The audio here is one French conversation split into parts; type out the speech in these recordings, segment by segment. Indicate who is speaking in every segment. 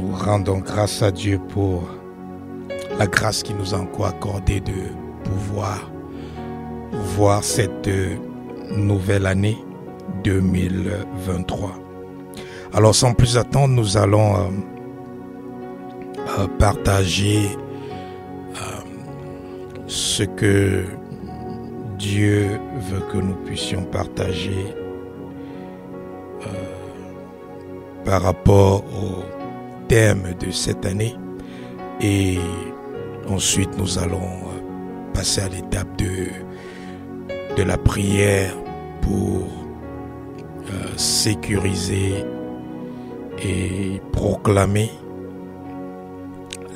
Speaker 1: Nous rendons grâce à Dieu pour la grâce qu'il nous a encore accordée de pouvoir voir cette nouvelle année 2023. Alors sans plus attendre, nous allons partager ce que Dieu veut que nous puissions partager par rapport au thème de cette année, et ensuite nous allons passer à l'étape de la prière pour sécuriser et proclamer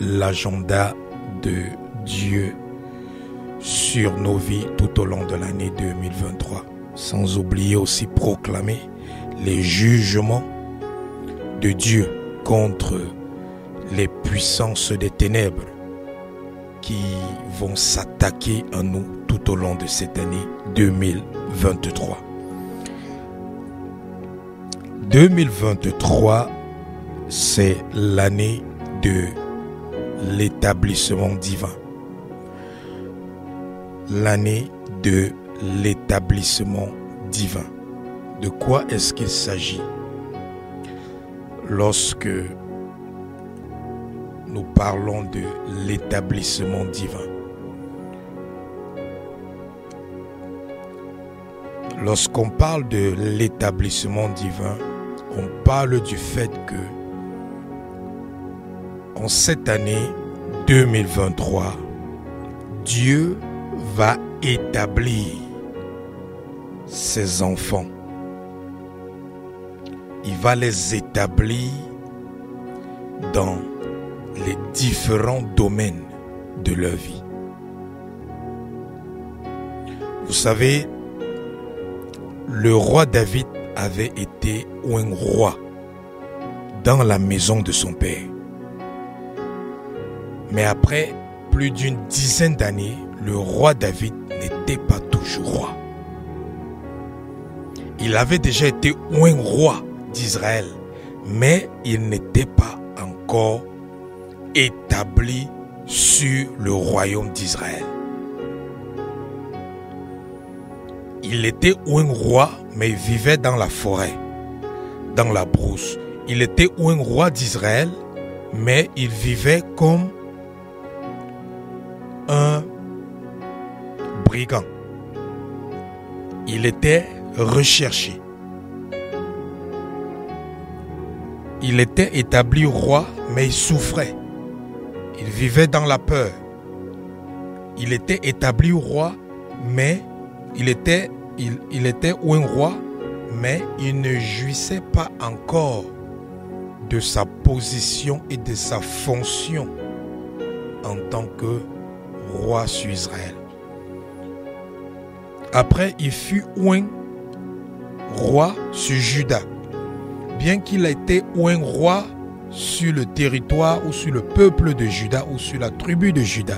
Speaker 1: l'agenda de Dieu sur nos vies tout au long de l'année 2023, sans oublier aussi proclamer les jugements de Dieu contre les puissances des ténèbres qui vont s'attaquer à nous tout au long de cette année 2023. 2023, c'est l'année de l'établissement divin. L'année de l'établissement divin. De quoi est-ce qu'il s'agit? Lorsque nous parlons de l'établissement divin, lorsqu'on parle de l'établissement divin, on parle du fait que en cette année 2023, Dieu va établir ses enfants. Il va les établir dans les différents domaines de leur vie. Vous savez, le roi David avait été un roi dans la maison de son père. Mais après plus d'une dizaine d'années, le roi David n'était pas toujours roi. Il avait déjà été un roi d'Israël, mais il n'était pas encore établi sur le royaume d'Israël. Il était un roi, mais il vivait dans la forêt, dans la brousse. Il était un roi d'Israël, mais il vivait comme un brigand. Il était recherché. Il était établi roi, mais il souffrait. Il vivait dans la peur. Il était établi roi, mais il était un roi, mais il ne jouissait pas encore de sa position et de sa fonction en tant que roi sur Israël. Après, il fut un roi sur Juda. Bien qu'il ait été un roi sur le territoire ou sur le peuple de Juda ou sur la tribu de Juda,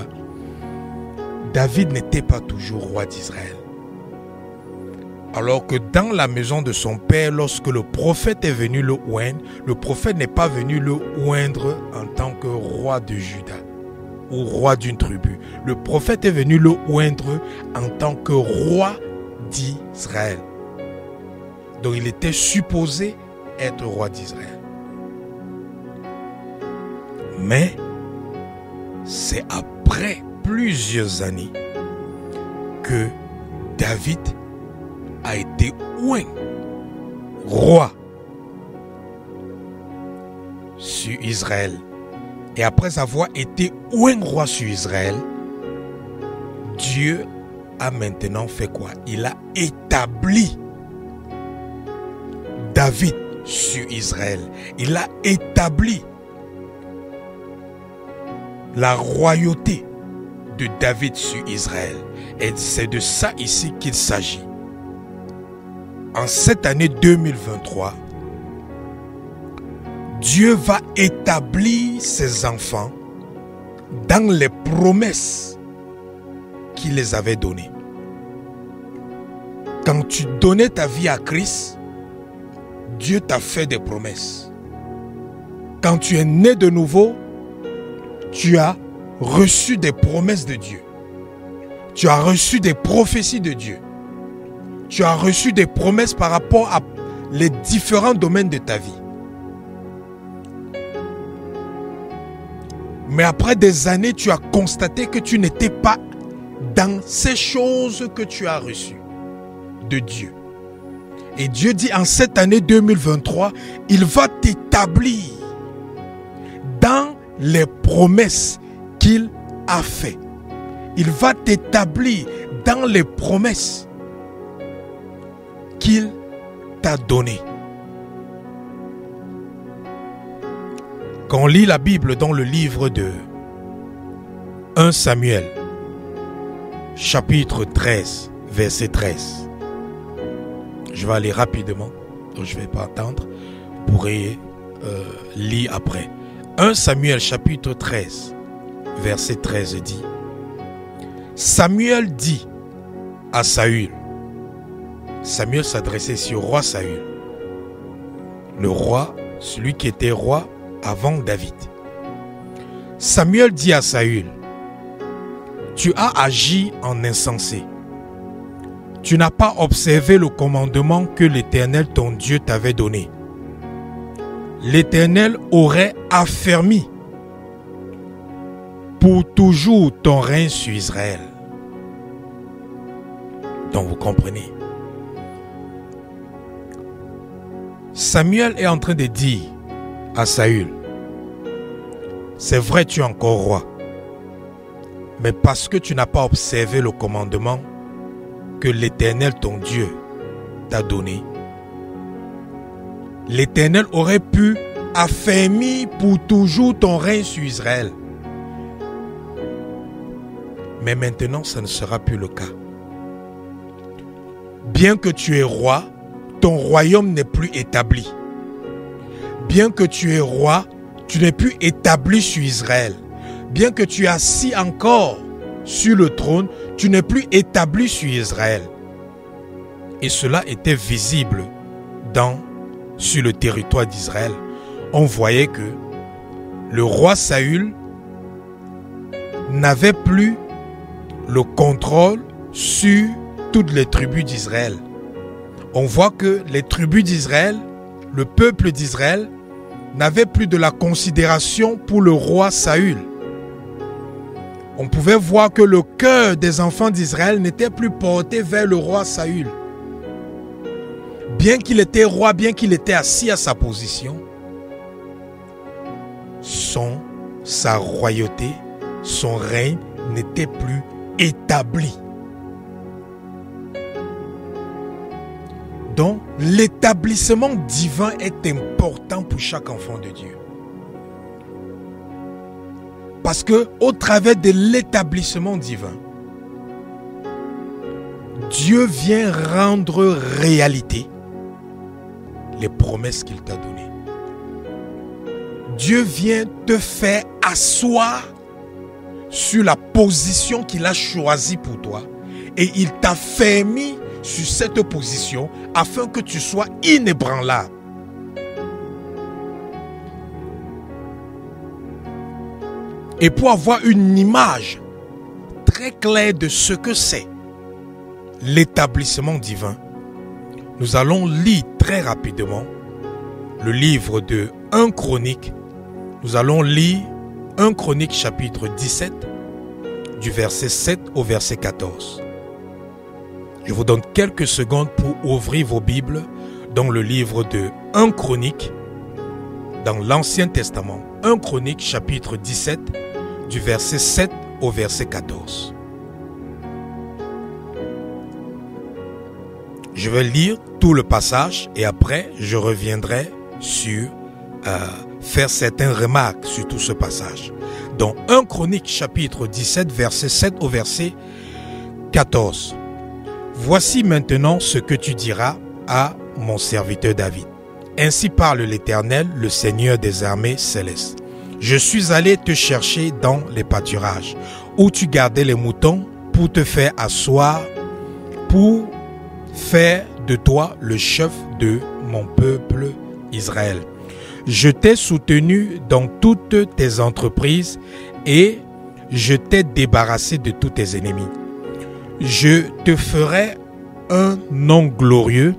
Speaker 1: David n'était pas toujours roi d'Israël. Alors que dans la maison de son père, lorsque le prophète est venu le oindre, le prophète n'est pas venu le oindre en tant que roi de Juda ou roi d'une tribu. Le prophète est venu le oindre en tant que roi d'Israël. Donc il était supposé être roi d'Israël. Mais c'est après plusieurs années que David a été oint roi sur Israël. Et après avoir été oint roi sur Israël, Dieu a maintenant fait quoi? Il a établi David sur Israël. Il a établi la royauté de David sur Israël. Et c'est de ça ici qu'il s'agit. En cette année 2023, Dieu va établir ses enfants dans les promesses qu'il les avait données. Quand tu donnais ta vie à Christ, Dieu t'a fait des promesses. quand tu es né de nouveau, tu as reçu des promesses de Dieu. Tu as reçu des prophéties de Dieu. Tu as reçu des promesses par rapport à les différents domaines de ta vie. Mais après des années, tu as constaté que tu n'étais pas dans ces choses que tu as reçues de Dieu. Et Dieu dit en cette année 2023, il va t'établir dans les promesses qu'il a faites. Il va t'établir dans les promesses qu'il t'a données. Quand on lit la Bible dans le livre de 1 Samuel, chapitre 13, verset 13. Je vais aller rapidement, donc je ne vais pas attendre. Vous pourrez lire après. 1 Samuel, chapitre 13, verset 13 dit: Samuel dit à Saül. Samuel s'adressait sur le roi Saül. Le roi, celui qui était roi avant David. Samuel dit à Saül: Tu as agi en insensé. Tu n'as pas observé le commandement que l'Éternel ton Dieu t'avait donné. L'Éternel aurait affermi pour toujours ton règne sur Israël. Donc vous comprenez. Samuel est en train de dire à Saül: c'est vrai, tu es encore roi, mais parce que tu n'as pas observé le commandement que l'Éternel ton Dieu t'a donné, l'Éternel aurait pu affermir pour toujours ton règne sur Israël. Mais maintenant, ça ne sera plus le cas. Bien que tu es roi, ton royaume n'est plus établi. Bien que tu es roi, tu n'es plus établi sur Israël. Bien que tu es assis encore sur le trône, tu n'es plus établi sur Israël. Et cela était visible sur le territoire d'Israël. On voyait que le roi Saül n'avait plus le contrôle sur toutes les tribus d'Israël. On voit que les tribus d'Israël, le peuple d'Israël, n'avait plus de la considération pour le roi Saül. On pouvait voir que le cœur des enfants d'Israël n'était plus porté vers le roi Saül. Bien qu'il était roi, bien qu'il était assis à sa position, sa royauté, son règne n'était plus établi. Donc, l'établissement divin est important pour chaque enfant de Dieu. Parce que au travers de l'établissement divin, Dieu vient rendre réalité les promesses qu'il t'a données. Dieu vient te faire asseoir sur la position qu'il a choisie pour toi. Et il t'a fermé sur cette position afin que tu sois inébranlable. Et pour avoir une image très claire de ce que c'est l'établissement divin, nous allons lire très rapidement le livre de 1 Chronique. Nous allons lire 1 Chronique chapitre 17 du verset 7 au verset 14. Je vous donne quelques secondes pour ouvrir vos Bibles dans le livre de 1 Chronique, dans l'Ancien Testament. 1 Chronique chapitre 17 du verset 7 au verset 14. Je vais lire tout le passage et après je reviendrai sur faire certaines remarques sur tout ce passage. Dans 1 Chronique chapitre 17 verset 7 au verset 14. Voici maintenant ce que tu diras à mon serviteur David. Ainsi parle l'Éternel, le Seigneur des armées célestes. Je suis allé te chercher dans les pâturages, où tu gardais les moutons pour te faire asseoir, pour faire de toi le chef de mon peuple Israël. Je t'ai soutenu dans toutes tes entreprises et je t'ai débarrassé de tous tes ennemis. Je te ferai un nom glorieux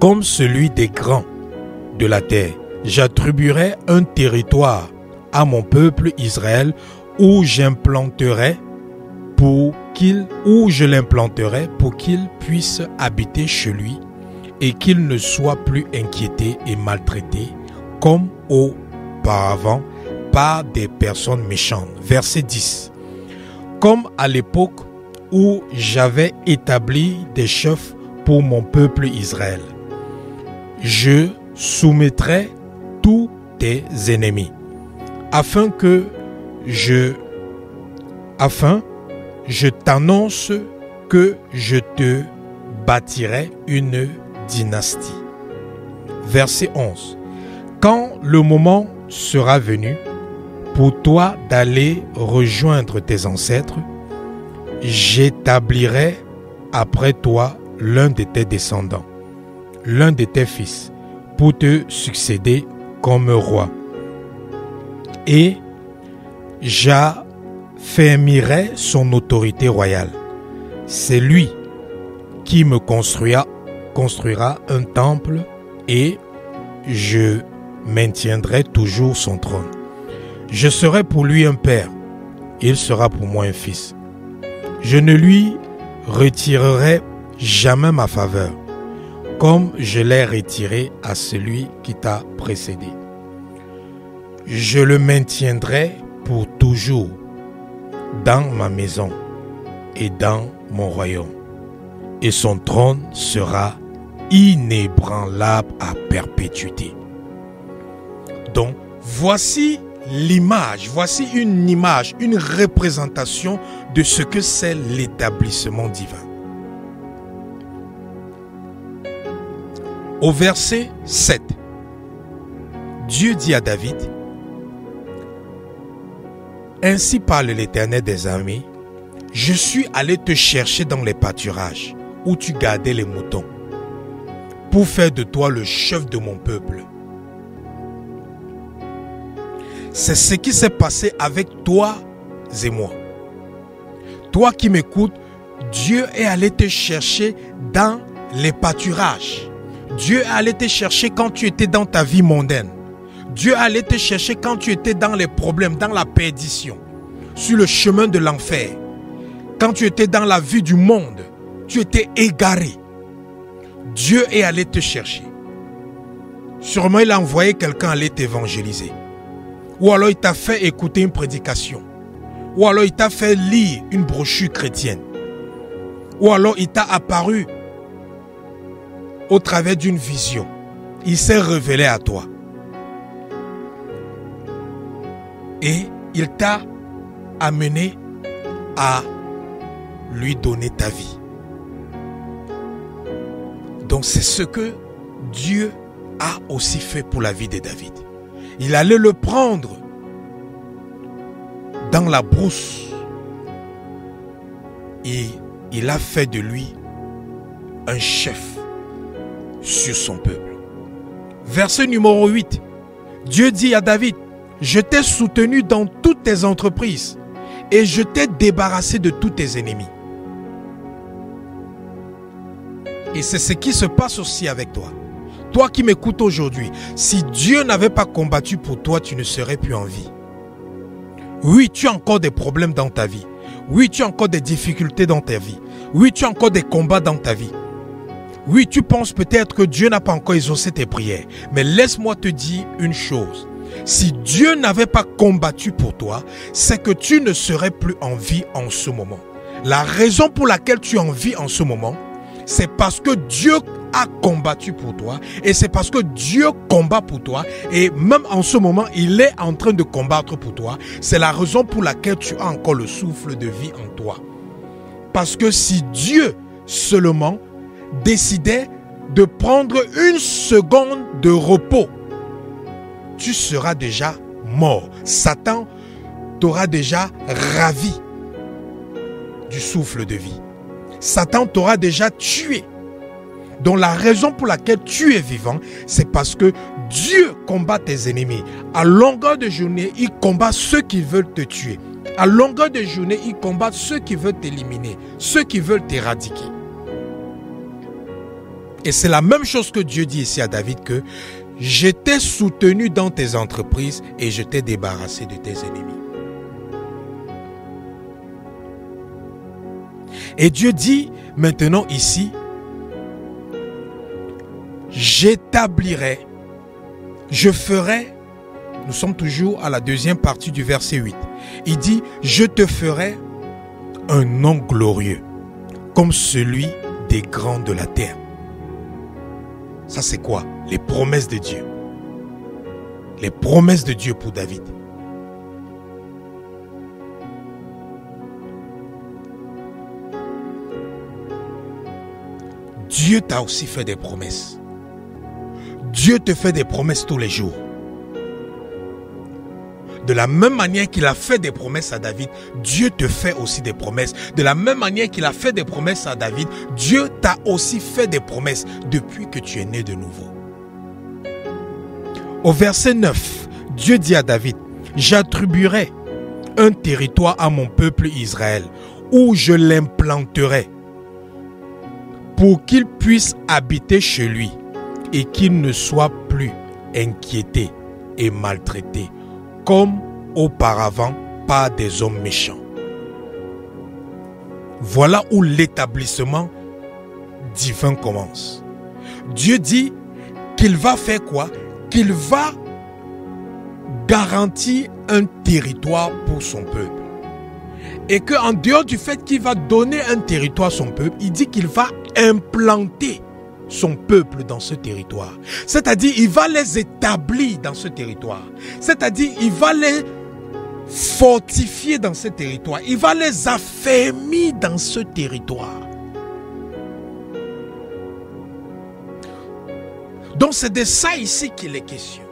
Speaker 1: comme celui des grands de la terre. J'attribuerai un territoire à mon peuple Israël où je l'implanterai pour qu'il puisse habiter chez lui et qu'il ne soit plus inquiété et maltraité comme auparavant par des personnes méchantes. Verset 10. Comme à l'époque où j'avais établi des chefs pour mon peuple Israël, je soumettrai tous tes ennemis, afin je t'annonce que je te bâtirai une dynastie. Verset 11. Quand le moment sera venu pour toi d'aller rejoindre tes ancêtres, j'établirai après toi l'un de tes descendants, l'un de tes fils, pour te succéder comme roi. Et j'affermirai son autorité royale. C'est lui qui me construira un temple et je maintiendrai toujours son trône. Je serai pour lui un père, il sera pour moi un fils. Je ne lui retirerai jamais ma faveur, comme je l'ai retiré à celui qui t'a précédé. Je le maintiendrai pour toujours dans ma maison et dans mon royaume, et son trône sera inébranlable à perpétuité. Donc, voici l'image, voici une image, une représentation de ce que c'est l'établissement divin. Au verset 7, Dieu dit à David: ainsi parle l'Éternel des armées, je suis allé te chercher dans les pâturages où tu gardais les moutons, pour faire de toi le chef de mon peuple. C'est ce qui s'est passé avec toi et moi. Toi qui m'écoutes, Dieu est allé te chercher dans les pâturages. Dieu est allé te chercher quand tu étais dans ta vie mondaine. Dieu est allé te chercher quand tu étais dans les problèmes, dans la perdition, sur le chemin de l'enfer. Quand tu étais dans la vie du monde, tu étais égaré. Dieu est allé te chercher. Sûrement il a envoyé quelqu'un aller t'évangéliser. Ou alors il t'a fait écouter une prédication. Ou alors il t'a fait lire une brochure chrétienne. Ou alors il t'a apparu au travers d'une vision. Il s'est révélé à toi. Et il t'a amené à lui donner ta vie. Donc c'est ce que Dieu a aussi fait pour la vie de David. Il allait le prendre dans la brousse et il a fait de lui un chef sur son peuple. Verset numéro 8. Dieu dit à David: je t'ai soutenu dans toutes tes entreprises et je t'ai débarrassé de tous tes ennemis. Et c'est ce qui se passe aussi avec toi. Toi qui m'écoutes aujourd'hui, si Dieu n'avait pas combattu pour toi, tu ne serais plus en vie. Oui, tu as encore des problèmes dans ta vie. Oui, tu as encore des difficultés dans ta vie. Oui, tu as encore des combats dans ta vie. Oui, tu penses peut-être que Dieu n'a pas encore exaucé tes prières. Mais laisse-moi te dire une chose. Si Dieu n'avait pas combattu pour toi, c'est que tu ne serais plus en vie en ce moment. La raison pour laquelle tu es en vie en ce moment, c'est parce que Dieu a combattu pour toi et c'est parce que Dieu combat pour toi et même en ce moment, il est en train de combattre pour toi. C'est la raison pour laquelle tu as encore le souffle de vie en toi. Parce que si Dieu seulement décidait de prendre une seconde de repos, tu seras déjà mort. Satan t'aura déjà ravi du souffle de vie. Satan t'aura déjà tué. Donc la raison pour laquelle tu es vivant, c'est parce que Dieu combat tes ennemis. À longueur de journée, il combat ceux qui veulent te tuer. À longueur de journée, il combat ceux qui veulent t'éliminer, ceux qui veulent t'éradiquer. Et c'est la même chose que Dieu dit ici à David, que je t'ai soutenu dans tes entreprises et je t'ai débarrassé de tes ennemis. Et Dieu dit maintenant ici, j'établirai, je ferai, nous sommes toujours à la deuxième partie du verset 8. Il dit, je te ferai un nom glorieux, comme celui des grands de la terre. Ça c'est quoi? Les promesses de Dieu. Les promesses de Dieu pour David. Dieu t'a aussi fait des promesses. Dieu te fait des promesses tous les jours. De la même manière qu'il a fait des promesses à David, Dieu te fait aussi des promesses. De la même manière qu'il a fait des promesses à David, Dieu t'a aussi fait des promesses depuis que tu es né de nouveau. Au verset 9, Dieu dit à David, j'attribuerai un territoire à mon peuple Israël, où je l'implanterai, pour qu'il puisse habiter chez lui et qu'il ne soit plus inquiété et maltraité comme auparavant par des hommes méchants. Voilà où l'établissement divin commence. Dieu dit qu'il va faire quoi? Qu'il va garantir un territoire pour son peuple. Et qu'en dehors du fait qu'il va donner un territoire à son peuple, il dit qu'il va implanter son peuple dans ce territoire. C'est-à-dire, il va les établir dans ce territoire. C'est-à-dire, il va les fortifier dans ce territoire. Il va les affermir dans ce territoire. Donc, c'est de ça ici qu'il est question.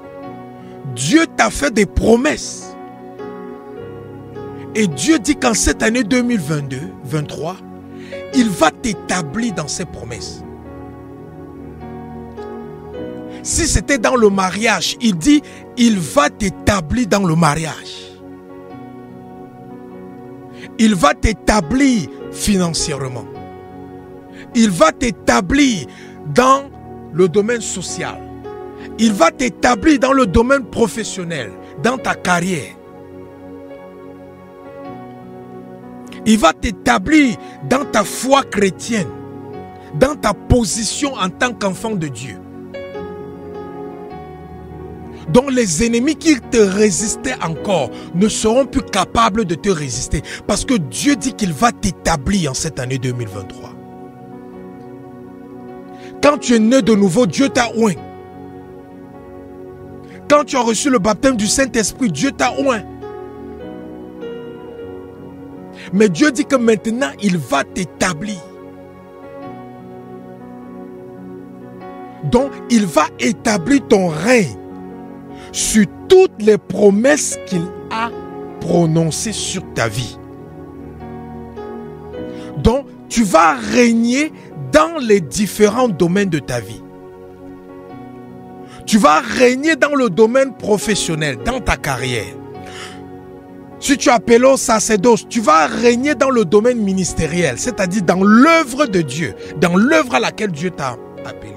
Speaker 1: Dieu t'a fait des promesses. Et Dieu dit qu'en cette année 2022-23, il va t'établir dans ses promesses. Si c'était dans le mariage, il dit, il va t'établir dans le mariage. Il va t'établir financièrement. Il va t'établir dans le domaine social. Il va t'établir dans le domaine professionnel, dans ta carrière. Il va t'établir dans ta foi chrétienne, dans ta position en tant qu'enfant de Dieu. Donc les ennemis qui te résistaient encore ne seront plus capables de te résister. Parce que Dieu dit qu'il va t'établir en cette année 2023. Quand tu es né de nouveau, Dieu t'a oint. Quand tu as reçu le baptême du Saint-Esprit, Dieu t'a oint. Mais Dieu dit que maintenant, il va t'établir. Donc, il va établir ton règne sur toutes les promesses qu'il a prononcées sur ta vie. Donc, tu vas régner dans les différents domaines de ta vie. Tu vas régner dans le domaine professionnel, dans ta carrière. Si tu es appelé au sacerdoce, tu vas régner dans le domaine ministériel, c'est-à-dire dans l'œuvre de Dieu, dans l'œuvre à laquelle Dieu t'a appelé.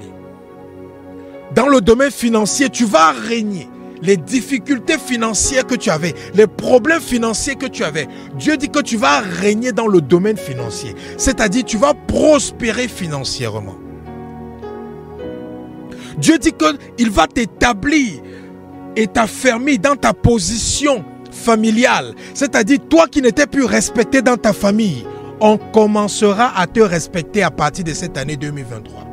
Speaker 1: Dans le domaine financier, tu vas régner. Les difficultés financières que tu avais, les problèmes financiers que tu avais, Dieu dit que tu vas régner dans le domaine financier. C'est-à-dire tu vas prospérer financièrement. Dieu dit qu'il va t'établir et t'affermir dans ta position familiale. C'est-à-dire toi qui n'étais plus respecté dans ta famille, on commencera à te respecter à partir de cette année 2023.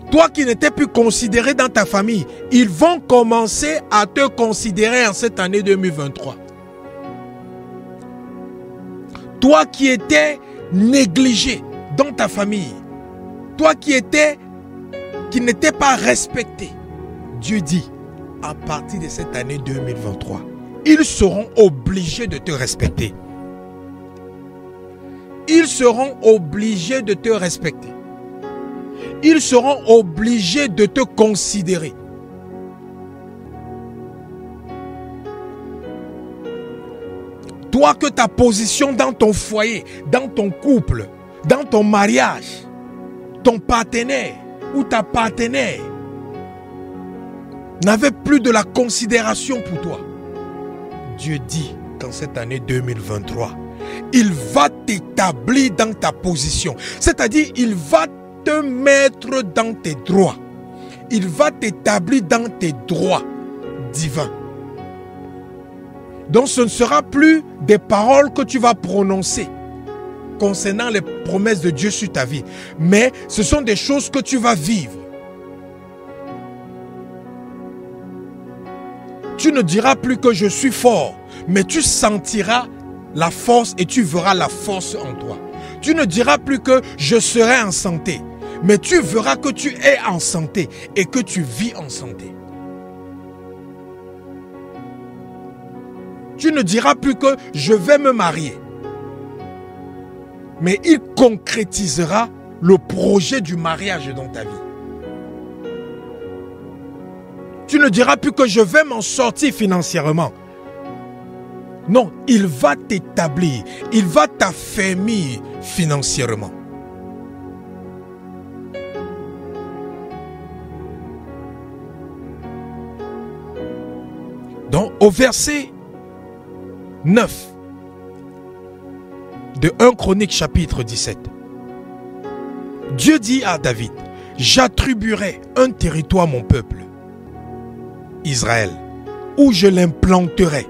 Speaker 1: Toi qui n'étais plus considéré dans ta famille, ils vont commencer à te considérer en cette année 2023. Toi qui étais négligé dans ta famille, toi qui n'étais pas respecté, Dieu dit, à partir de cette année 2023, ils seront obligés de te respecter. Ils seront obligés de te respecter. Ils seront obligés de te considérer. Toi, que ta position dans ton foyer, dans ton couple, dans ton mariage, ton partenaire ou ta partenaire n'avait plus de la considération pour toi. Dieu dit qu'en cette année 2023, il va t'établir dans ta position. C'est-à-dire, il va te mettre dans tes droits. Il va t'établir dans tes droits divins. Donc ce ne sera plus des paroles que tu vas prononcer concernant les promesses de Dieu sur ta vie, mais ce sont des choses que tu vas vivre. Tu ne diras plus que je suis fort, mais tu sentiras la force et tu verras la force en toi. Tu ne diras plus que je serai en santé, mais tu verras que tu es en santé et que tu vis en santé. Tu ne diras plus que je vais me marier, mais il concrétisera le projet du mariage dans ta vie. Tu ne diras plus que je vais m'en sortir financièrement. Non, il va t'établir, il va t'affermir financièrement. Donc, au verset 9 de 1 Chronique chapitre 17, Dieu dit à David, j'attribuerai un territoire à mon peuple, Israël, où je l'implanterai,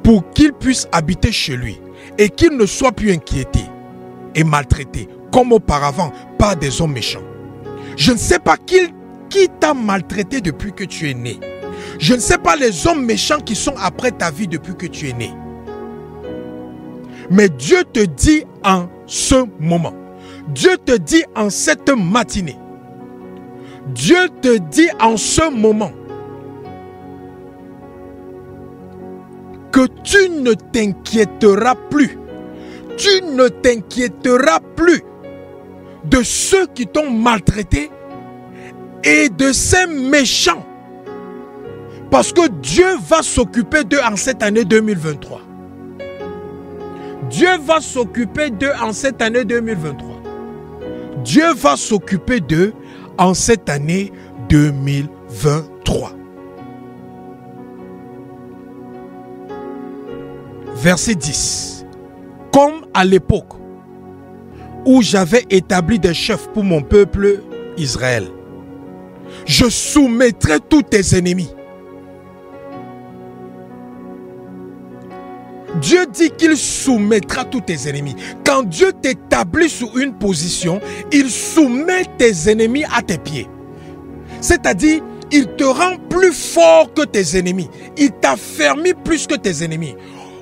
Speaker 1: pour qu'il puisse habiter chez lui et qu'il ne soit plus inquiété et maltraité comme auparavant par des hommes méchants. Je ne sais pas qui t'a maltraité depuis que tu es né. Je ne sais pas les hommes méchants qui sont après ta vie depuis que tu es né. Mais Dieu te dit en ce moment, Dieu te dit en cette matinée, Dieu te dit en ce moment que tu ne t'inquiéteras plus. Tu ne t'inquiéteras plus de ceux qui t'ont maltraité et de ces méchants. Parce que Dieu va s'occuper d'eux en cette année 2023. Dieu va s'occuper d'eux en cette année 2023. Dieu va s'occuper d'eux en cette année 2023. Verset 10. Comme à l'époque où j'avais établi des chefs pour mon peuple Israël, je soumettrai tous tes ennemis. Dieu dit qu'il soumettra tous tes ennemis. Quand Dieu t'établit sur une position, il soumet tes ennemis à tes pieds. C'est-à-dire, il te rend plus fort que tes ennemis. Il t'affermit plus que tes ennemis.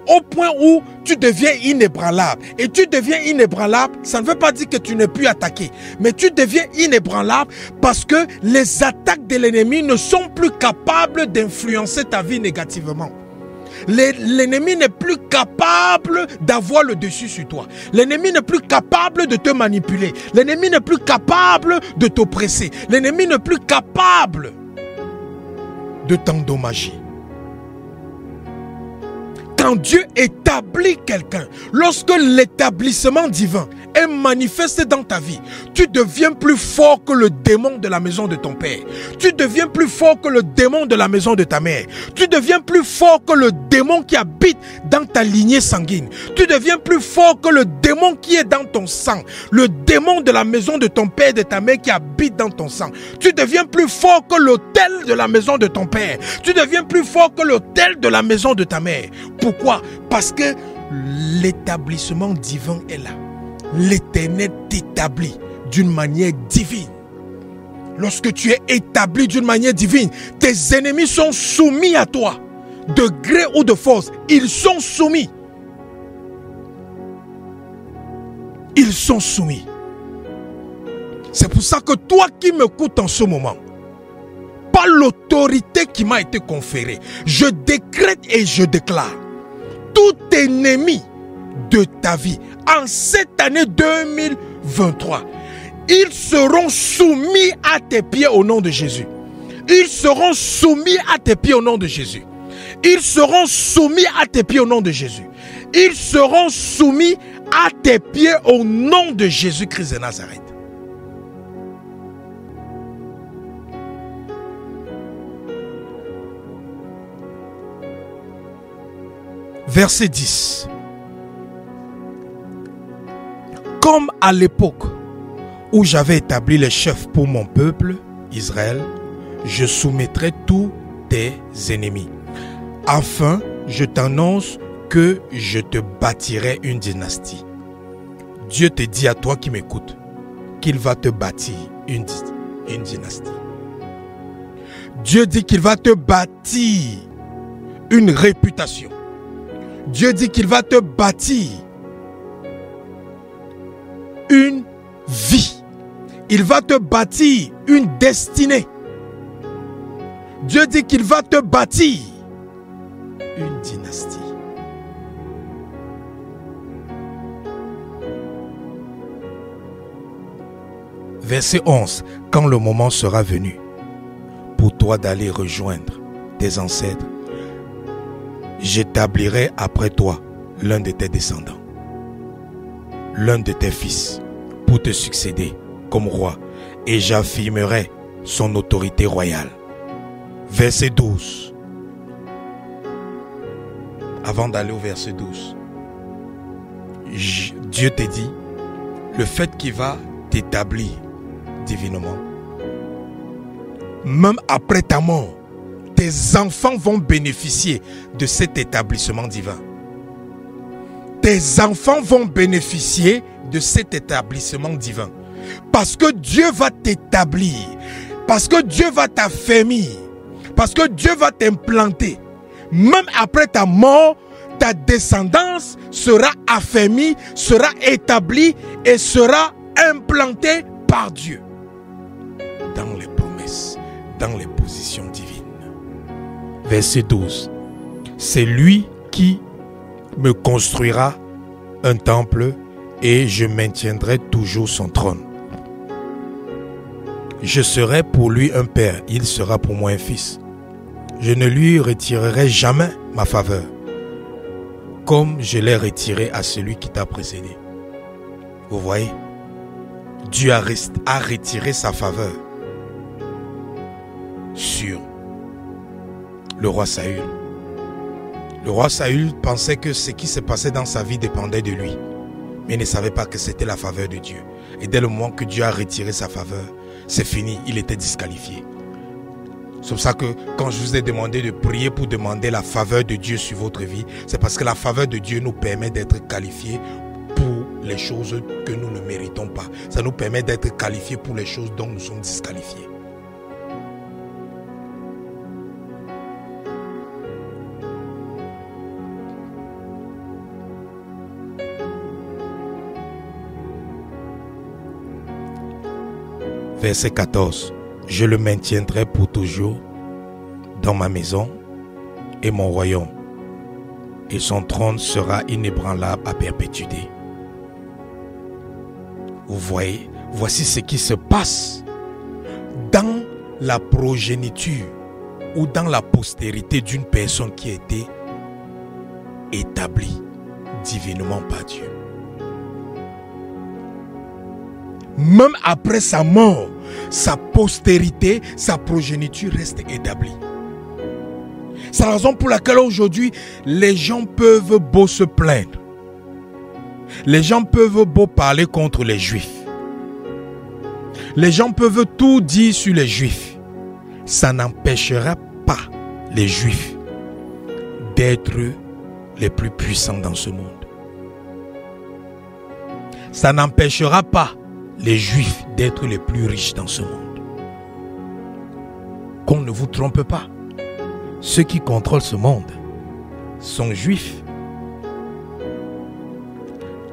Speaker 1: Au point où tu deviens inébranlable. Et tu deviens inébranlable, ça ne veut pas dire que tu n'es plus attaqué. Mais tu deviens inébranlable parce que les attaques de l'ennemi ne sont plus capables d'influencer ta vie négativement. L'ennemi n'est plus capable d'avoir le dessus sur toi. L'ennemi n'est plus capable de te manipuler. L'ennemi n'est plus capable de t'oppresser. L'ennemi n'est plus capable de t'endommager. Quand Dieu établit quelqu'un, lorsque l'établissement divin est manifesté dans ta vie, tu deviens plus fort que le démon de la maison de ton père. Tu deviens plus fort que le démon de la maison de ta mère. Tu deviens plus fort que le démon qui habite dans ta lignée sanguine. Tu deviens plus fort que le démon qui est dans ton sang. Le démon de la maison de ton père et de ta mère qui habite dans ton sang. Tu deviens plus fort que l'autel de la maison de ton père. Tu deviens plus fort que l'autel de la maison de ta mère. Pourquoi? Parce que l'établissement divin est là. L'Éternel t'établit d'une manière divine. Lorsque tu es établi d'une manière divine, tes ennemis sont soumis à toi. De gré ou de force, ils sont soumis. Ils sont soumis. C'est pour ça que toi qui m'écoutes en ce moment, par l'autorité qui m'a été conférée, je décrète et je déclare, tout ennemi de ta vie, en cette année 2023, ils seront soumis à tes pieds au nom de Jésus. Ils seront soumis à tes pieds au nom de Jésus. Ils seront soumis à tes pieds au nom de Jésus. Ils seront soumis à tes pieds au nom de Jésus-Christ de Nazareth. Verset 10. Comme à l'époque où j'avais établi les chefs pour mon peuple, Israël, je soumettrai tous tes ennemis. Enfin, je t'annonce que je te bâtirai une dynastie. Dieu te dit à toi qui m'écoutes qu'il va te bâtir une dynastie. Dieu dit qu'il va te bâtir une réputation. Dieu dit qu'il va te bâtir une vie. Il va te bâtir une destinée. Dieu dit qu'il va te bâtir une dynastie. Verset 11. Quand le moment sera venu pour toi d'aller rejoindre tes ancêtres, j'établirai après toi l'un de tes descendants, l'un de tes fils, pour te succéder comme roi, et j'affirmerai son autorité royale. Verset 12. Avant d'aller au verset 12, Dieu te dit, le fait qu'il va t'établir divinement, même après ta mort, tes enfants vont bénéficier de cet établissement divin. Tes enfants vont bénéficier de cet établissement divin. Parce que Dieu va t'établir. Parce que Dieu va t'affermir. Parce que Dieu va t'implanter. Même après ta mort, ta descendance sera affermie, sera établie et sera implantée par Dieu. Dans les promesses, dans les positions divines. Verset 12. C'est lui qui me construira un temple et je maintiendrai toujours son trône. Je serai pour lui un père, il sera pour moi un fils. Je ne lui retirerai jamais ma faveur, comme je l'ai retiré à celui qui t'a précédé. Vous voyez, Dieu a retiré sa faveur sur le roi Saül. Le roi Saül pensait que ce qui se passait dans sa vie dépendait de lui, mais il ne savait pas que c'était la faveur de Dieu. Et dès le moment que Dieu a retiré sa faveur, c'est fini, il était disqualifié. C'est pour ça que quand je vous ai demandé de prier pour demander la faveur de Dieu sur votre vie, c'est parce que la faveur de Dieu nous permet d'être qualifiés pour les choses que nous ne méritons pas. Ça nous permet d'être qualifiés pour les choses dont nous sommes disqualifiés. Verset 14. Je le maintiendrai pour toujours dans ma maison et mon royaume, et son trône sera inébranlable à perpétuité. Vous voyez, voici ce qui se passe dans la progéniture ou dans la postérité d'une personne qui a été établie divinement par Dieu. Même après sa mort, sa postérité, sa progéniture reste établie. C'est la raison pour laquelle aujourd'hui, les gens peuvent beau se plaindre. Les gens peuvent beau parler contre les Juifs. Les gens peuvent tout dire sur les Juifs. Ça n'empêchera pas les Juifs d'être les plus puissants dans ce monde. Ça n'empêchera pas les Juifs d'être les plus riches dans ce monde. Qu'on ne vous trompe pas. Ceux qui contrôlent ce monde sont Juifs.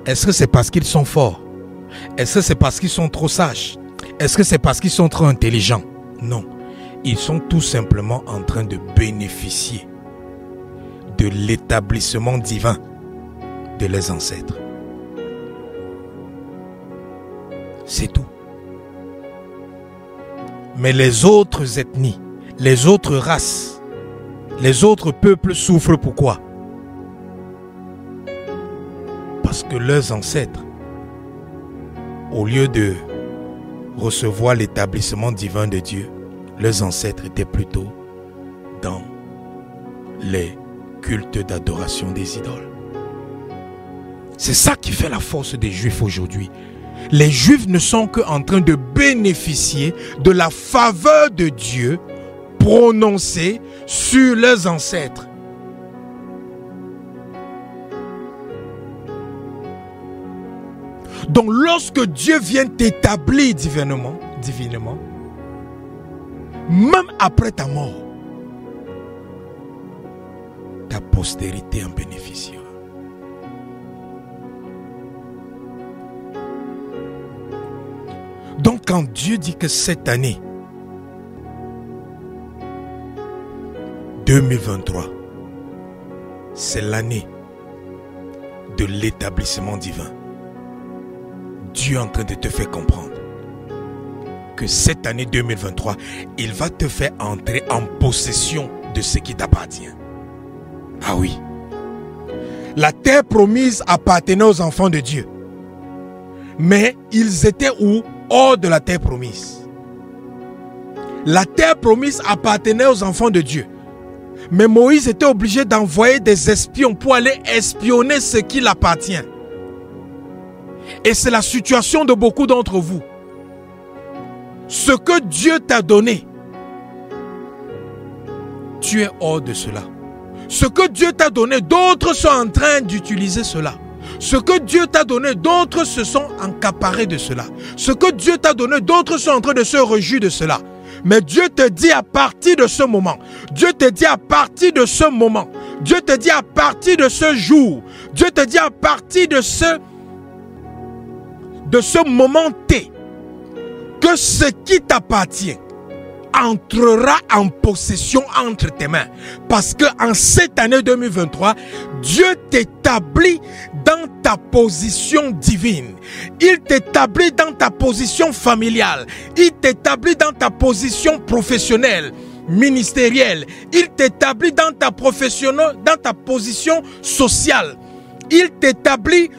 Speaker 1: Est-ce que c'est parce qu'ils sont forts? Est-ce que c'est parce qu'ils sont trop sages? Est-ce que c'est parce qu'ils sont trop intelligents? Non. Ils sont tout simplement en train de bénéficier de l'établissement divin de leurs ancêtres. C'est tout. Mais les autres ethnies, les autres races Les autres peuples souffrent pourquoi? Parce que leurs ancêtres, au lieu de recevoir l'établissement divin de Dieu, leurs ancêtres étaient plutôt dans les cultes d'adoration des idoles. C'est ça qui fait la force des Juifs aujourd'hui. Les Juifs ne sont qu'en train de bénéficier de la faveur de Dieu prononcée sur leurs ancêtres. Donc lorsque Dieu vient t'établir divinement, même après ta mort, ta postérité en bénéficiera. Donc quand Dieu dit que cette année 2023, c'est l'année de l'établissement divin, Dieu est en train de te faire comprendre que cette année 2023, il va te faire entrer en possession de ce qui t'appartient. Ah oui. La terre promise appartenait aux enfants de Dieu. Mais ils étaient où? Hors de la terre promise. La terre promise appartenait aux enfants de Dieu. Mais Moïse était obligé d'envoyer des espions pour aller espionner ce qui l'appartient. Et c'est la situation de beaucoup d'entre vous. Ce que Dieu t'a donné, tu es hors de cela. Ce que Dieu t'a donné, d'autres sont en train d'utiliser cela. Ce que Dieu t'a donné, d'autres se sont accaparés de cela. Ce que Dieu t'a donné, d'autres sont en train de se réjouir de cela. Mais Dieu te dit à partir de ce moment, Dieu te dit à partir de ce moment, Dieu te dit à partir de ce jour, Dieu te dit à partir de ce moment T, que ce qui t'appartient entrera en possession entre tes mains. Parce que en cette année 2023, Dieu t'établit dans ta position divine. Il t'établit dans ta position familiale. Il t'établit dans ta position professionnelle, ministérielle. Il t'établit dans ta position sociale. Il t'établit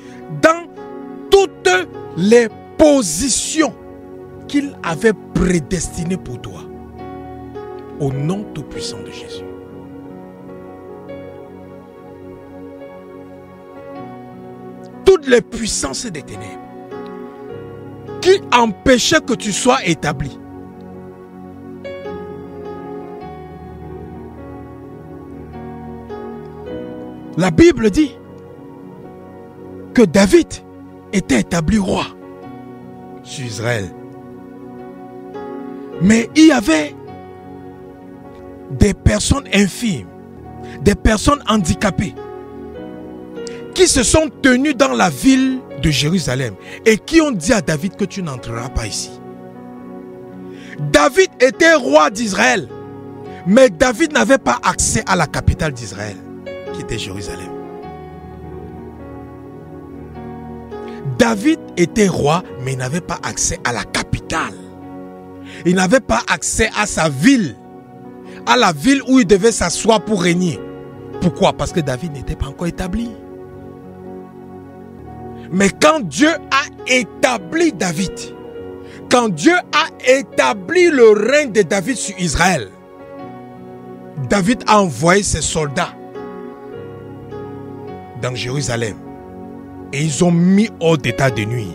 Speaker 1: dans toutes les positions qu'il avait prédestinées pour toi. Au nom tout-puissant de Jésus. Toutes les puissances des ténèbres qui empêchaient que tu sois établi, la Bible dit que David était établi roi sur Israël. Mais il y avait des personnes infimes, des personnes handicapées qui se sont tenues dans la ville de Jérusalem et qui ont dit à David que tu n'entreras pas ici. David était roi d'Israël, mais David n'avait pas accès à la capitale d'Israël, qui était Jérusalem. David était roi, mais il n'avait pas accès à la capitale. Il n'avait pas accès à sa ville, à la ville où il devait s'asseoir pour régner. Pourquoi? Parce que David n'était pas encore établi. Mais quand Dieu a établi David, quand Dieu a établi le règne de David sur Israël, David a envoyé ses soldats dans Jérusalem et ils ont mis hors d'état de nuit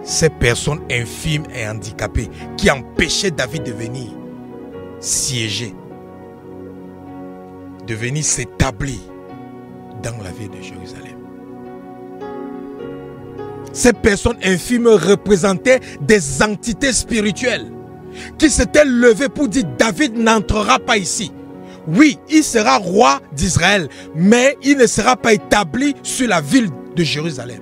Speaker 1: ces personnes infimes et handicapées qui empêchaient David de venir siéger, de venir s'établir dans la ville de Jérusalem. Ces personnes infimes représentaient des entités spirituelles qui s'étaient levées pour dire David n'entrera pas ici. Oui, il sera roi d'Israël, mais il ne sera pas établi sur la ville de Jérusalem.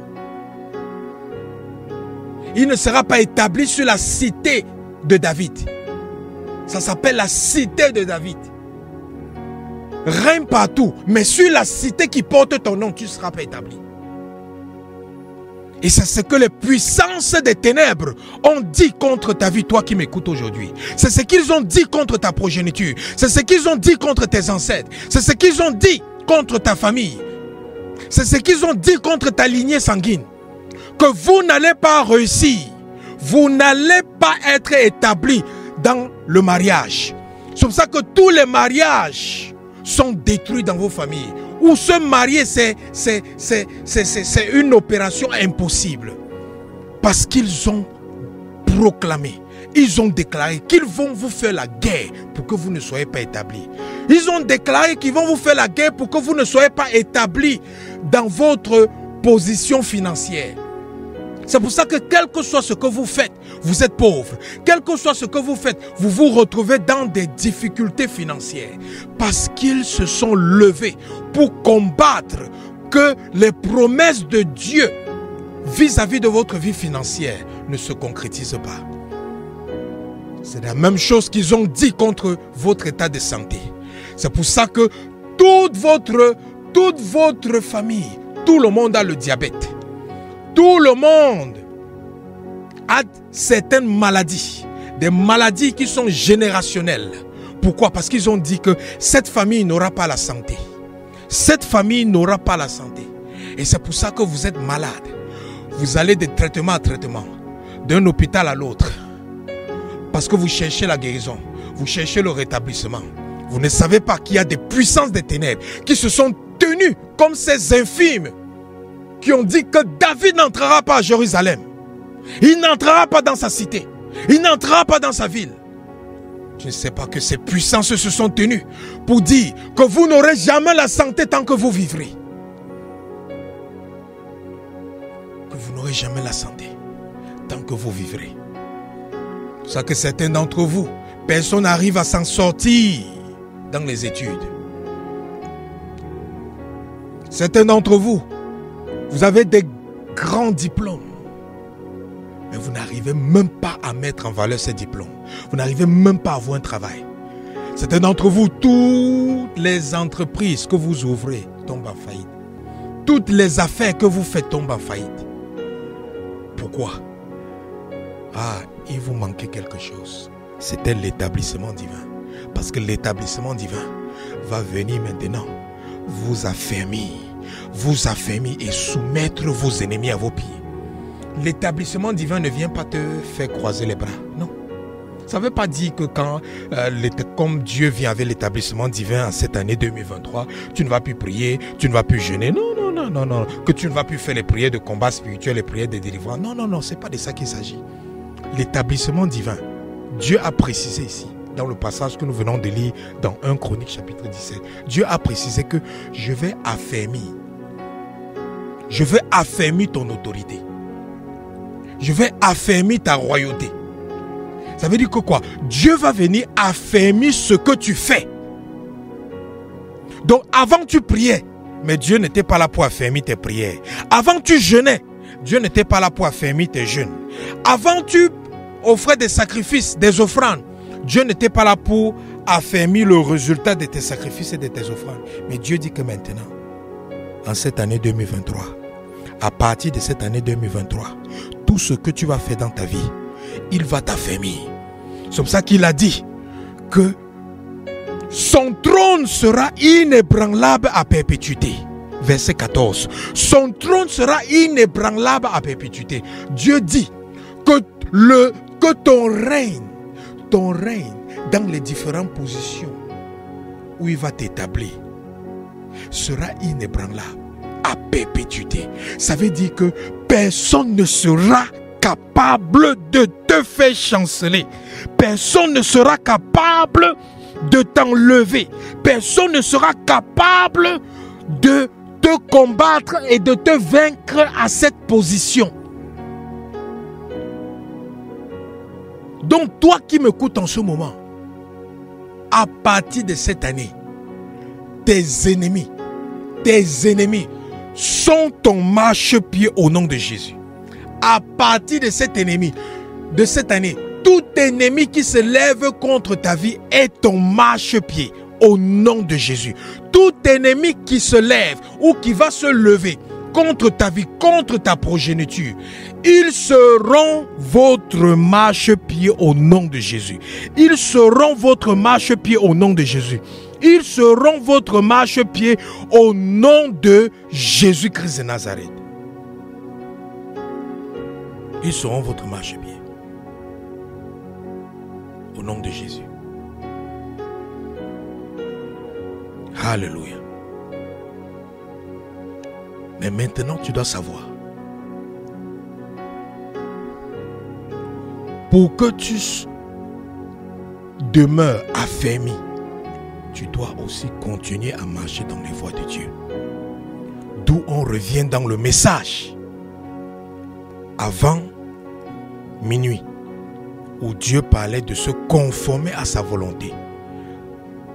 Speaker 1: Il ne sera pas établi sur la cité de David. Ça s'appelle la cité de David. Règne partout, mais sur la cité qui porte ton nom, tu ne seras pas établi. Et c'est ce que les puissances des ténèbres ont dit contre ta vie, toi qui m'écoutes aujourd'hui. C'est ce qu'ils ont dit contre ta progéniture. C'est ce qu'ils ont dit contre tes ancêtres. C'est ce qu'ils ont dit contre ta famille. C'est ce qu'ils ont dit contre ta lignée sanguine. Que vous n'allez pas réussir. Vous n'allez pas être établi dans le mariage. C'est pour ça que tous les mariages sont détruits dans vos familles. Ou se marier, c'est une opération impossible. Parce qu'ils ont proclamé, ils ont déclaré qu'ils vont vous faire la guerre pour que vous ne soyez pas établis. Ils ont déclaré qu'ils vont vous faire la guerre pour que vous ne soyez pas établis dans votre position financière. C'est pour ça que quel que soit ce que vous faites, vous êtes pauvre. Quel que soit ce que vous faites, vous vous retrouvez dans des difficultés financières. Parce qu'ils se sont levés pour combattre que les promesses de Dieu vis-à-vis de votre vie financière ne se concrétisent pas. C'est la même chose qu'ils ont dit contre votre état de santé. C'est pour ça que toute votre famille, tout le monde a le diabète. Tout le monde a certaines maladies, des maladies qui sont générationnelles. Pourquoi? Parce qu'ils ont dit que cette famille n'aura pas la santé. Cette famille n'aura pas la santé. Et c'est pour ça que vous êtes malade. Vous allez de traitement à traitement, d'un hôpital à l'autre. Parce que vous cherchez la guérison, vous cherchez le rétablissement. Vous ne savez pas qu'il y a des puissances des ténèbres qui se sont tenues comme ces infimes qui ont dit que David n'entrera pas à Jérusalem. Il n'entrera pas dans sa cité. Il n'entrera pas dans sa ville. Je ne sais pas que ces puissances se sont tenues pour dire que vous n'aurez jamais la santé tant que vous vivrez. Que vous n'aurez jamais la santé tant que vous vivrez. C'est pour ça que certains d'entre vous, personne n'arrive à s'en sortir dans les études. Certains d'entre vous, vous avez des grands diplômes, mais vous n'arrivez même pas à mettre en valeur ces diplômes. Vous n'arrivez même pas à avoir un travail. Certains d'entre vous, toutes les entreprises que vous ouvrez tombent en faillite. Toutes les affaires que vous faites tombent en faillite. Pourquoi? Ah, il vous manquait quelque chose. C'était l'établissement divin. Parce que l'établissement divin va venir maintenant vous affermir et soumettre vos ennemis à vos pieds. L'établissement divin ne vient pas te faire croiser les bras, non. Ça ne veut pas dire que quand, comme Dieu vient avec l'établissement divin en cette année 2023, tu ne vas plus prier, tu ne vas plus jeûner, non, que tu ne vas plus faire les prières de combat spirituel, les prières de délivrance, non, c'est pas de ça qu'il s'agit. L'établissement divin, Dieu a précisé ici, dans le passage que nous venons de lire dans 1 Chronique chapitre 17, Dieu a précisé que je vais affermir ton autorité. Je vais affermir ta royauté. Ça veut dire que quoi? Dieu va venir affermir ce que tu fais. Donc avant tu priais, mais Dieu n'était pas là pour affermir tes prières. Avant tu jeûnais, Dieu n'était pas là pour affermir tes jeûnes. Avant tu offrais des sacrifices, des offrandes, Dieu n'était pas là pour affermir le résultat de tes sacrifices et de tes offrandes. Mais Dieu dit que maintenant, en cette année 2023, à partir de cette année 2023, tout ce que tu vas faire dans ta vie, il va t'affermir. C'est pour ça qu'il a dit que son trône sera inébranlable à perpétuité. Verset 14. Son trône sera inébranlable à perpétuité. Dieu dit que ton règne dans les différentes positions où il va t'établir sera inébranlable à perpétuité. Ça veut dire que personne ne sera capable de te faire chanceler. Personne ne sera capable de t'enlever. Personne ne sera capable de te combattre et de te vaincre à cette position. Donc toi qui m'écoutes en ce moment, à partir de cette année, tes ennemis sont ton marchepied au nom de Jésus. À partir de cet ennemi, de cette année, tout ennemi qui se lève contre ta vie est ton marchepied au nom de Jésus. Tout ennemi qui se lève ou qui va se lever contre ta vie, contre ta progéniture. Ils seront votre marchepied au nom de Jésus. Ils seront votre marchepied au nom de Jésus. Ils seront votre marchepied au nom de Jésus-Christ de Nazareth. Ils seront votre marchepied au nom de Jésus. Alléluia. Mais maintenant, tu dois savoir. Pour que tu demeures affermi, tu dois aussi continuer à marcher dans les voies de Dieu. D'où on revient dans le message avant minuit, où Dieu parlait de se conformer à sa volonté,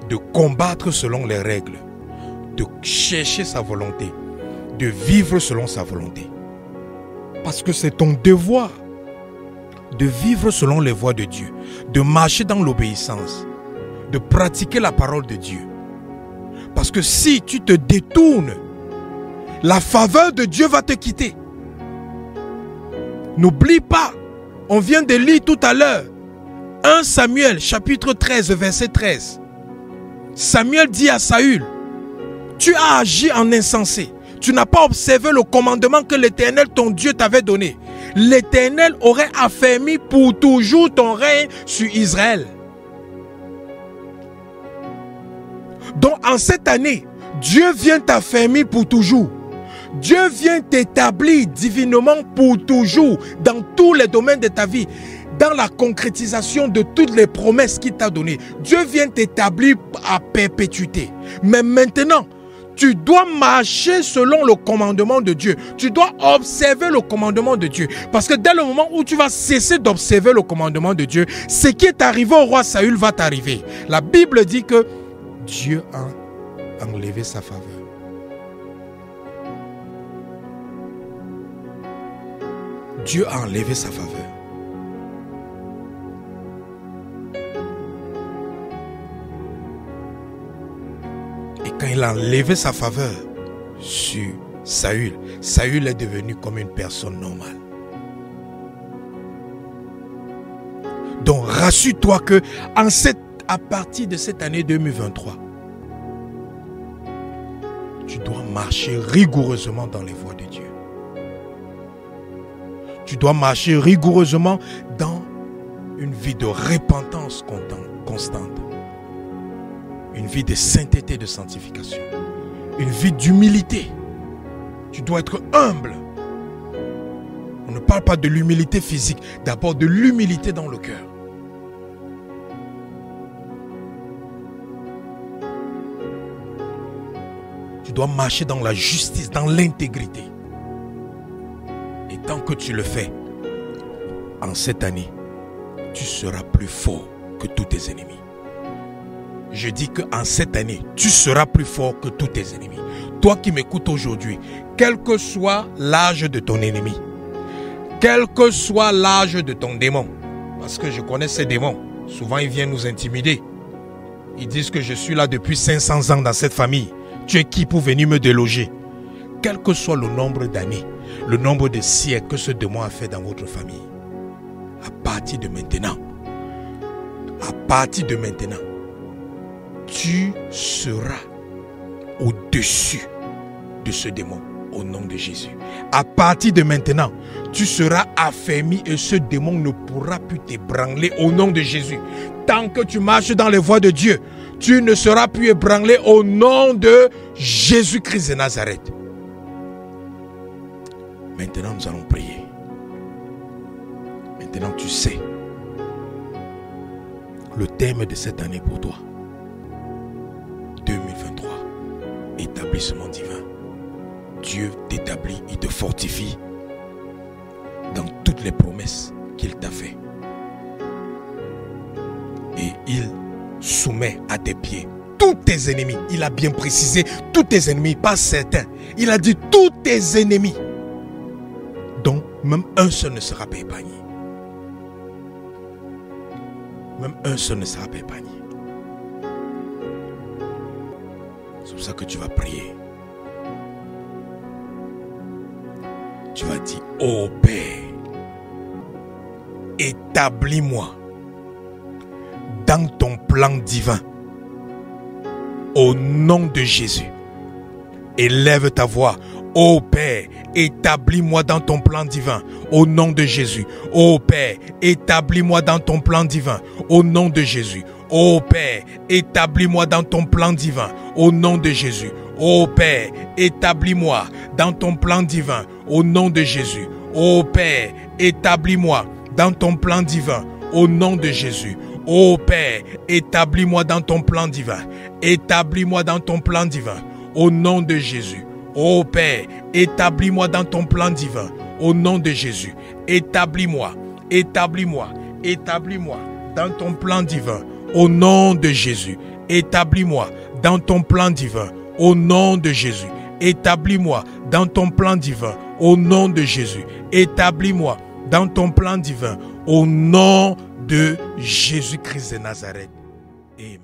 Speaker 1: de combattre selon les règles, de chercher sa volonté, de vivre selon sa volonté. Parce que c'est ton devoir de vivre selon les voies de Dieu, de marcher dans l'obéissance, de pratiquer la parole de Dieu. Parce que si tu te détournes, la faveur de Dieu va te quitter. N'oublie pas, on vient de lire tout à l'heure, 1 Samuel chapitre 13 verset 13. Samuel dit à Saül, tu as agi en insensé. Tu n'as pas observé le commandement que l'Éternel, ton Dieu, t'avait donné. L'Éternel aurait affermi pour toujours ton règne sur Israël. Donc en cette année, Dieu vient t'affermir pour toujours. Dieu vient t'établir divinement pour toujours dans tous les domaines de ta vie, dans la concrétisation de toutes les promesses qu'il t'a données. Dieu vient t'établir à perpétuité. Mais maintenant, tu dois marcher selon le commandement de Dieu. Tu dois observer le commandement de Dieu. Parce que dès le moment où tu vas cesser d'observer le commandement de Dieu, ce qui est arrivé au roi Saül va t'arriver. La Bible dit que Dieu a enlevé sa faveur. Dieu a enlevé sa faveur. Et quand il a enlevé sa faveur sur Saül, Saül est devenu comme une personne normale. Donc rassure-toi que à partir de cette année 2023, tu dois marcher rigoureusement dans les voies de Dieu. Tu dois marcher rigoureusement dans une vie de repentance constante. Une vie de sainteté, de sanctification. Une vie d'humilité. Tu dois être humble. On ne parle pas de l'humilité physique, d'abord de l'humilité dans le cœur. Tu dois marcher dans la justice, dans l'intégrité. Et tant que tu le fais, en cette année, tu seras plus fort que tous tes ennemis. Je dis qu'en cette année, tu seras plus fort que tous tes ennemis. Toi qui m'écoutes aujourd'hui, quel que soit l'âge de ton ennemi, quel que soit l'âge de ton démon, parce que je connais ces démons, souvent ils viennent nous intimider. Ils disent que je suis là depuis 500 ans dans cette famille. Tu es qui pour venir me déloger? Quel que soit le nombre d'années, le nombre de siècles que ce démon a fait dans votre famille, à partir de maintenant, tu seras au-dessus de ce démon au nom de Jésus. À partir de maintenant, tu seras affermi et ce démon ne pourra plus t'ébranler au nom de Jésus. Tant que tu marches dans les voies de Dieu, tu ne seras plus ébranlé au nom de Jésus-Christ de Nazareth. Maintenant, nous allons prier. Maintenant, tu sais le thème de cette année pour toi. 2023, établissement divin. Dieu t'établit, il te fortifie dans toutes les promesses qu'il t'a fait. Et il soumet à tes pieds tous tes ennemis. Il a bien précisé tous tes ennemis, pas certains. Il a dit tous tes ennemis. Donc même un seul ne sera pas épargné. Même un seul ne sera pas épargné. C'est pour ça que tu vas prier. Tu vas dire, ô Père, établis-moi dans ton plan divin. Au nom de Jésus, élève ta voix. Ô Père, établis-moi dans ton plan divin. Au nom de Jésus. Ô Père, établis-moi dans ton plan divin. Au nom de Jésus. Ô Père, établis-moi dans ton plan divin. Au nom de Jésus. Ô Père, établis-moi dans ton plan divin. Au nom de Jésus. Ô Père, établis-moi dans ton plan divin. Au nom de Jésus. Ô Père, établis-moi dans ton plan divin. Établis-moi dans ton plan divin. Au nom de Jésus. Ô Père, établis-moi dans ton plan divin. Au nom de Jésus. Établis-moi, établis-moi, établis-moi dans ton plan divin. Au nom de Jésus. Établis-moi dans ton plan divin. Au nom de Jésus. Établis-moi dans ton plan divin. Au nom de Jésus. Établis-moi dans ton plan divin. Au nom de Jésus-Christ de Nazareth. Amen.